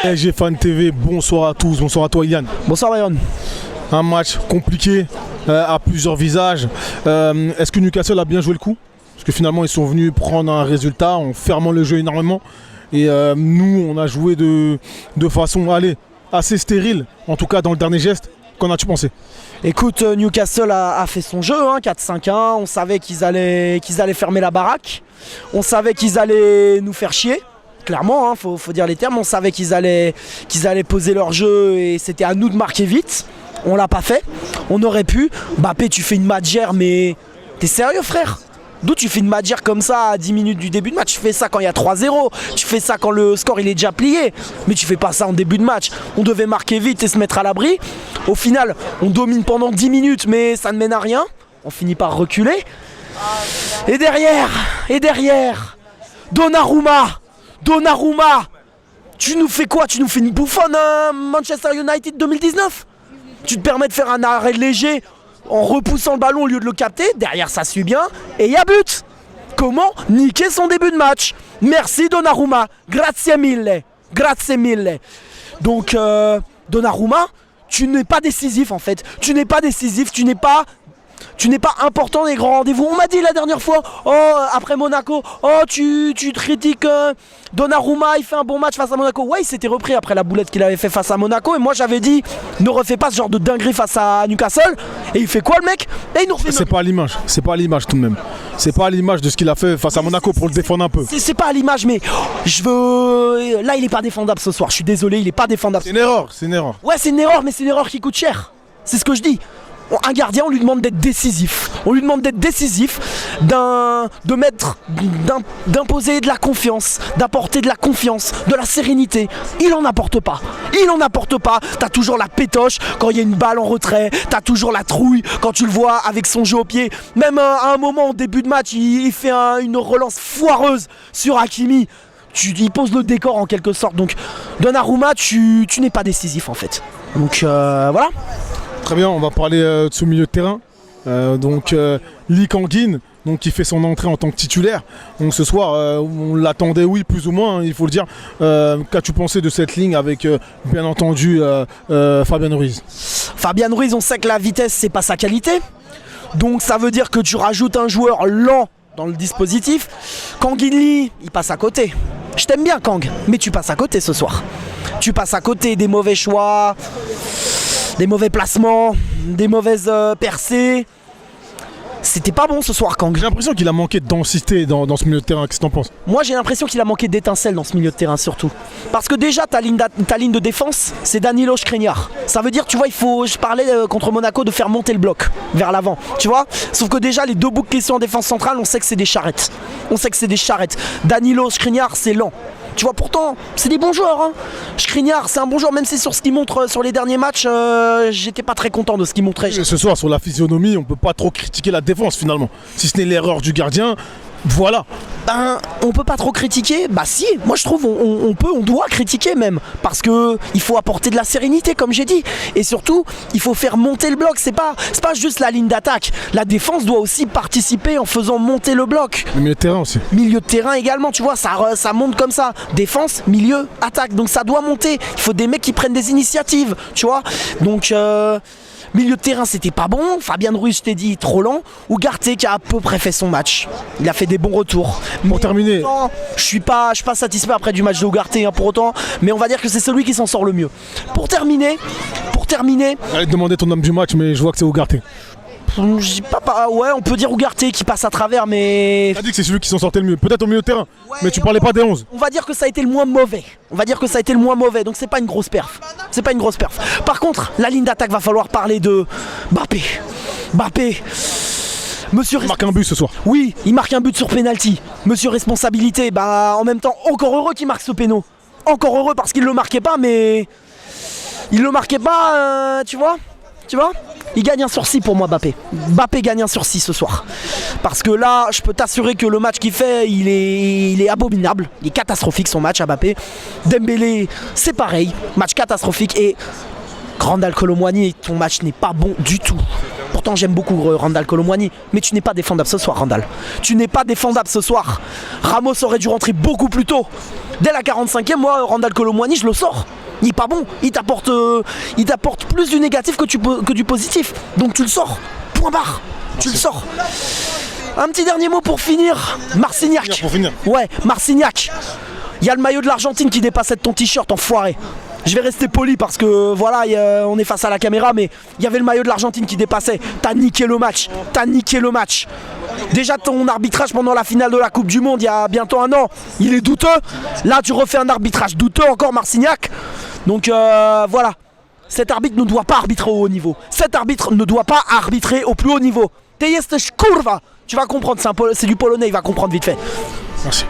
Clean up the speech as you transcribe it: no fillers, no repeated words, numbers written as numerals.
PSG Fan TV, bonsoir à tous, bonsoir à toi Yann. Bonsoir Byron. Un match compliqué à plusieurs visages. Est-ce que Newcastle a bien joué le coup? Parce que finalement ils sont venus prendre un résultat en fermant le jeu énormément. Et nous on a joué de façon assez stérile, en tout cas dans le dernier geste. Qu'en as-tu pensé? Écoute, Newcastle a fait son jeu, 4-5-1. On savait qu'ils allaient fermer la baraque. On savait qu'ils allaient nous faire chier. Clairement, faut dire les termes. On savait qu'ils allaient poser leur jeu et c'était à nous de marquer vite. On l'a pas fait. On aurait pu. Mbappé, tu fais une matchère, mais t'es sérieux, frère? D'où tu fais une matchère comme ça à 10 minutes du début de match? Tu fais ça quand il y a 3-0, tu fais ça quand le score il est déjà plié, mais tu fais pas ça en début de match. On devait marquer vite et se mettre à l'abri. Au final, on domine pendant 10 minutes, mais ça ne mène à rien. On finit par reculer. Et derrière, Donnarumma, tu nous fais quoi? Tu nous fais une bouffonne, Manchester United 2019? Tu te permets de faire un arrêt léger en repoussant le ballon au lieu de le capter, derrière ça suit bien, et il y a but. Comment niquer son début de match? Merci Donnarumma, grazie mille. Donc Donnarumma, tu n'es pas décisif en fait, tu n'es pas important dans les grands rendez-vous. On m'a dit la dernière fois, après Monaco, tu critiques Donnarumma, il fait un bon match face à Monaco. Ouais, il s'était repris après la boulette qu'il avait fait face à Monaco. Et moi j'avais dit, ne refais pas ce genre de dinguerie face à Newcastle. Et il fait quoi le mec? Et il nous refait. C'est pas à l'image tout de même. C'est pas à l'image de ce qu'il a fait face à Monaco pour le défendre un peu. C'est pas à l'image, mais là il est pas défendable ce soir. Je suis désolé, il est pas défendable. C'est une erreur. Ouais, c'est une erreur, mais c'est une erreur qui coûte cher. C'est ce que je dis. Un gardien, on lui demande d'être décisif. D'imposer de la confiance, d'apporter de la confiance, de la sérénité. Il en apporte pas. T'as toujours la pétoche quand il y a une balle en retrait. T'as toujours la trouille quand tu le vois avec son jeu au pied. Même à un moment, au début de match, il fait une relance foireuse sur Hakimi. Il pose le décor en quelque sorte. Donc, Donnarumma, tu n'es pas décisif en fait. Donc, voilà. Très bien, on va parler de ce milieu de terrain. Lee Kang-in, qui fait son entrée en tant que titulaire. Donc ce soir, on l'attendait, oui, plus ou moins, il faut le dire. Qu'as-tu pensé de cette ligne avec, bien entendu, Fabian Ruiz? Fabian Ruiz, on sait que la vitesse, c'est pas sa qualité. Donc ça veut dire que tu rajoutes un joueur lent dans le dispositif. Kang-in Lee, il passe à côté. Je t'aime bien, Kang, mais tu passes à côté ce soir. Tu passes à côté des mauvais choix, des mauvais placements, des mauvaises percées. C'était pas bon ce soir, Kang. J'ai l'impression qu'il a manqué de densité dans ce milieu de terrain. Qu'est-ce que t'en penses? Moi j'ai l'impression qu'il a manqué d'étincelles dans ce milieu de terrain surtout. Parce que déjà ta ligne de défense, c'est Danilo Skriniar. Ça veut dire, tu vois, je parlais contre Monaco de faire monter le bloc vers l'avant, tu vois. Sauf que déjà les deux boucs qui sont en défense centrale, on sait que c'est des charrettes. Danilo Skriniar, c'est lent. Tu vois, pourtant, c'est des bons joueurs. Skriniar, c'est un bon joueur, même si sur ce qu'il montre sur les derniers matchs, j'étais pas très content de ce qu'il montrait. Ce soir, sur la physionomie, on peut pas trop critiquer la défense finalement. Si ce n'est l'erreur du gardien, voilà. On peut pas trop critiquer. Bah si, moi je trouve on doit critiquer même. Parce que il faut apporter de la sérénité, comme j'ai dit. Et surtout, il faut faire monter le bloc. C'est pas juste la ligne d'attaque. La défense doit aussi participer en faisant monter le bloc. Le milieu de terrain aussi. Milieu de terrain également, tu vois, ça monte comme ça. Défense, milieu, attaque. Donc ça doit monter. Il faut des mecs qui prennent des initiatives, tu vois. Donc milieu de terrain, c'était pas bon. Fabian Ruiz, je t'ai dit, trop lent. Ugarte qui a à peu près fait son match. Il a fait des bons retours. Pour terminer, je suis pas satisfait après du match de Ugarte pour autant. Mais on va dire que c'est celui qui s'en sort le mieux. Pour terminer. J'allais te demander ton homme du match, mais je vois que c'est Ugarte. Ouais, on peut dire Ugarte qui passe à travers, mais. T'as dit que c'est celui qui s'en sortait le mieux. Peut-être au milieu de terrain, ouais, mais tu parlais pas des 11. On va dire que ça a été le moins mauvais. Donc c'est pas une grosse perf. Par contre, la ligne d'attaque, va falloir parler de Mbappé. Monsieur Il marque un but ce soir. Oui, il marque un but sur penalty. Monsieur responsabilité, en même temps, encore heureux qu'il marque ce péno. Encore heureux parce qu'il le marquait pas, mais. Tu vois. Il gagne un sursis pour moi, Mbappé gagne un sursis ce soir. Parce que là, je peux t'assurer que le match qu'il fait, il est abominable. Il est catastrophique son match à Mbappé. Dembélé, c'est pareil. Match catastrophique. Et Randal Kolo Muani, ton match n'est pas bon du tout. Pourtant j'aime beaucoup Randal Kolo Muani, mais tu n'es pas défendable ce soir, Randal. Tu n'es pas défendable ce soir. Ramos aurait dû rentrer beaucoup plus tôt. Dès la 45e, moi, Randal Kolo Muani, je le sors. Il est pas bon. Il t'apporte plus du négatif que du positif. Donc tu le sors. Point barre. Tu le sors. Un petit dernier mot pour finir. Marcignac. Ouais, Marcignac. Il y a le maillot de l'Argentine qui dépassait de ton t-shirt, enfoiré. Je vais rester poli parce que voilà, on est face à la caméra, mais il y avait le maillot de l'Argentine qui dépassait. T'as niqué le match. T'as niqué le match. Déjà ton arbitrage pendant la finale de la Coupe du Monde il y a bientôt un an, il est douteux. Là tu refais un arbitrage douteux encore, Marcignac. Donc voilà. Cet arbitre ne doit pas arbitrer au haut niveau. Cet arbitre ne doit pas arbitrer au plus haut niveau. Ty jesteś kurwa. Tu vas comprendre, c'est du polonais, il va comprendre vite fait. Merci.